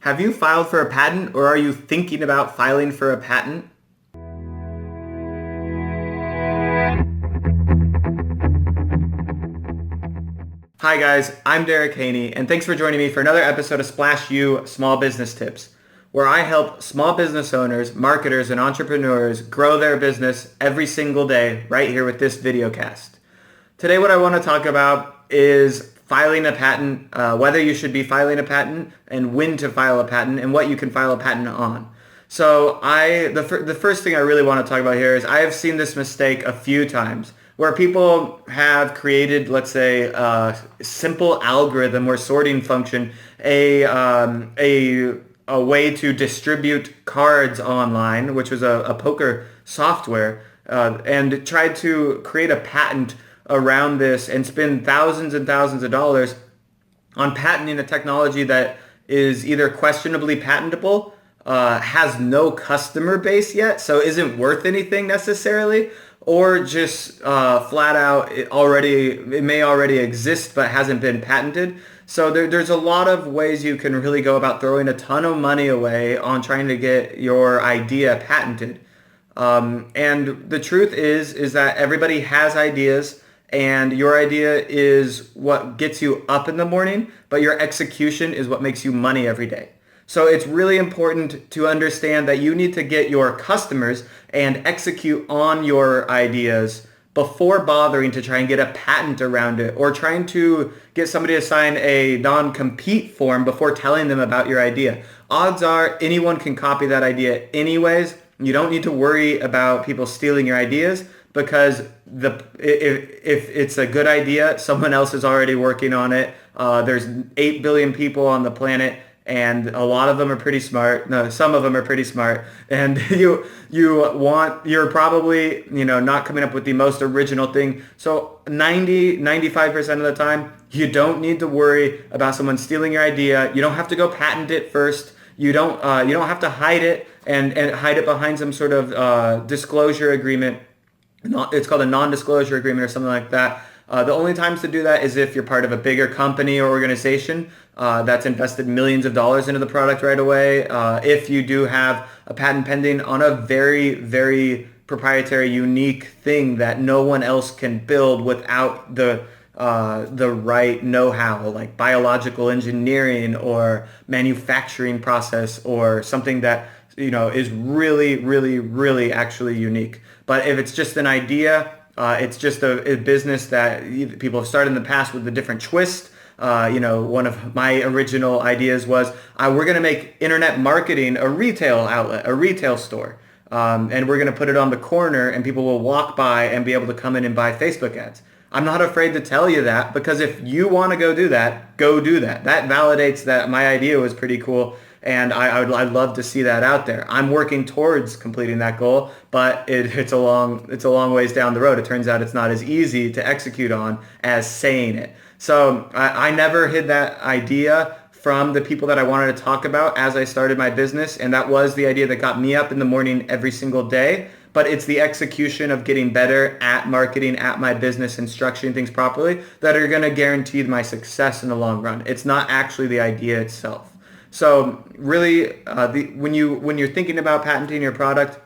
Have you filed for a patent or are you thinking about filing for a patent? Hi guys, I'm Derek Haney and thanks for joining me for another episode of SplashU Small Business Tips, where I help small business owners, marketers, and entrepreneurs grow their business every single day right here with this video cast. Today what I want to talk about is filing a patent, whether you should be filing a patent and when to file a patent and what you can file a patent on. So the first thing I really want to talk about here is I have seen this mistake a few times where people have created, let's say, a simple algorithm or sorting function, a way to distribute cards online, which was a poker software, and tried to create a patent around this and spend thousands and thousands of dollars on patenting a technology that is either questionabably patentable, has no customer base yet, so isn't worth anything necessarily, or just flat out it may already exist but hasn't been patented. So there's a lot of ways you can really go about throwing a ton of money away on trying to get your idea patented. And the truth is that everybody has ideas, and your idea is what gets you up in the morning, but your execution is what makes you money every day. So it's really important to understand that you need to get your customers and execute on your ideas before bothering to try and get a patent around it or trying to get somebody to sign a non-compete form before telling them about your idea. Odds are anyone can copy that idea anyways. You don't need to worry about people stealing your ideas because if it's a good idea, someone else is already working on it. There's 8 billion people on the planet, and a lot of them are pretty smart. No, some of them are pretty smart. And you're probably, not coming up with the most original thing. So 95% of the time, you don't need to worry about someone stealing your idea. You don't have to go patent it first. You don't have to hide it and hide it behind some sort of disclosure agreement. It's called a non-disclosure agreement or something like that. The only times to do that is if you're part of a bigger company or organization that's invested millions of dollars into the product right away. If you do have a patent pending on a very, very proprietary, unique thing that no one else can build without the right know-how, like biological engineering or manufacturing process or something that is really, really, really actually unique. But if it's just an idea, it's just a business that people have started in the past with a different twist. One of my original ideas was we're going to make internet marketing a retail outlet, a retail store. And we're going to put it on the corner and people will walk by and be able to come in and buy Facebook ads. I'm not afraid to tell you that because if you want to go do that, go do that. That validates that my idea was pretty cool. And I'd love to see that out there. I'm working towards completing that goal, but it's a long ways down the road. It turns out it's not as easy to execute on as saying it. So I never hid that idea from the people that I wanted to talk about as I started my business, and that was the idea that got me up in the morning every single day. But it's the execution of getting better at marketing, at my business, and structuring things properly that are going to guarantee my success in the long run. It's not actually the idea itself. So really, when you're thinking about patenting your product,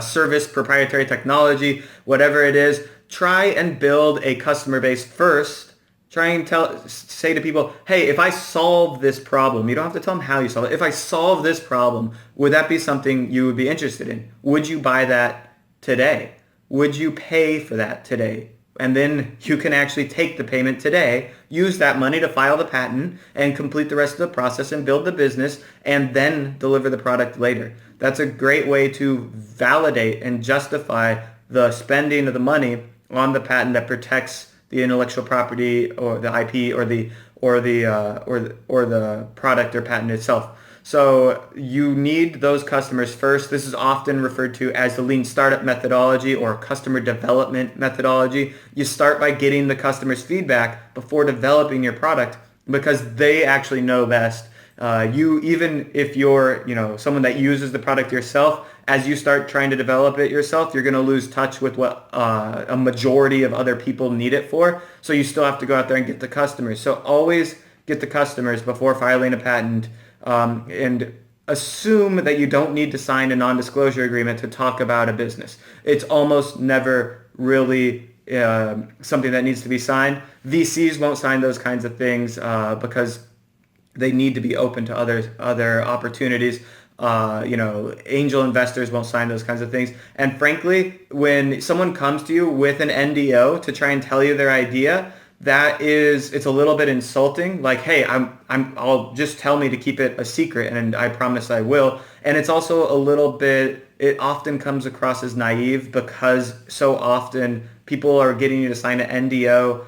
service, proprietary technology, whatever it is, try and build a customer base first. Try and say to people, hey, if I solve this problem, you don't have to tell them how you solve it. If I solve this problem, would that be something you would be interested in? Would you buy that today? Would you pay for that today? And then you can actually take the payment today, use that money to file the patent and complete the rest of the process and build the business and then deliver the product later. That's a great way to validate and justify the spending of the money on the patent that protects the intellectual property or the IP or the product or patent itself. So you need those customers first. This is often referred to as the lean startup methodology or customer development methodology. You start by getting the customer's feedback before developing your product because they actually know best. Even if you're, someone that uses the product yourself, as you start trying to develop it yourself, you're going to lose touch with what a majority of other people need it for. So you still have to go out there and get the customers. So always get the customers before filing a patent. and assume that you don't need to sign a non-disclosure agreement to talk about a business. It's almost never really something that needs to be signed. VCs won't sign those kinds of things because they need to be open to other opportunities. Angel investors won't sign those kinds of things. And frankly, when someone comes to you with an NDO to try and tell you their idea, it's a little bit insulting. Like, hey, I'll just tell me to keep it a secret, and I promise I will. And it's also a little bit. It often comes across as naive because so often people are getting you to sign an NDO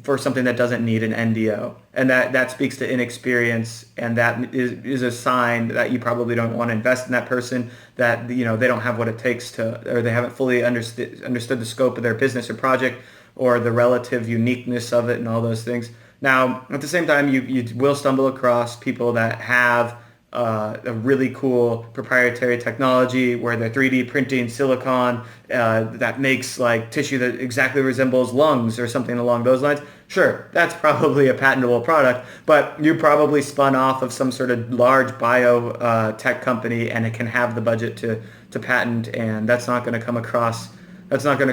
for something that doesn't need an NDO. And that speaks to inexperience, and that is a sign that you probably don't want to invest in that person, that they don't have what it takes to, or they haven't fully understood the scope of their business or project or the relative uniqueness of it and all those things. Now, at the same time, you will stumble across people that have a really cool proprietary technology where they're 3D printing silicon that makes like tissue that exactly resembles lungs or something along those lines. Sure, that's probably a patentable product, but you probably spun off of some sort of large bio tech company, and it can have the budget to patent, and that's not going to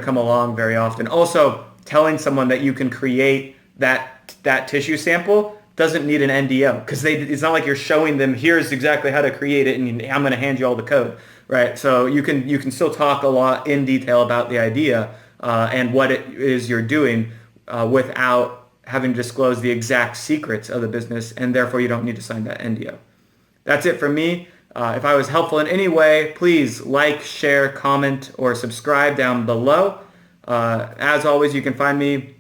come along very often. Also, telling someone that you can create that tissue sample doesn't need an NDO, because it's not like you're showing them, here's exactly how to create it, and I'm going to hand you all the code, right? So you can still talk a lot in detail about the idea and what it is you're doing without having to disclose the exact secrets of the business, and therefore you don't need to sign that NDO. That's it from me. If I was helpful in any way, please like, share, comment, or subscribe down below. As always, you can find me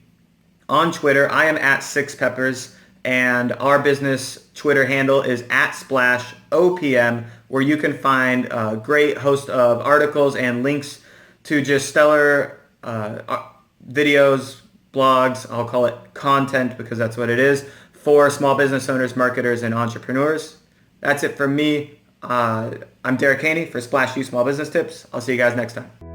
on Twitter. I am at SixPeppers. And our business Twitter handle is @SplashOPM, where you can find a great host of articles and links to just stellar videos, blogs. I'll call it content because that's what it is, for small business owners, marketers, and entrepreneurs. That's it from me. I'm Derek Haney for SplashU Small Business Tips. I'll see you guys next time.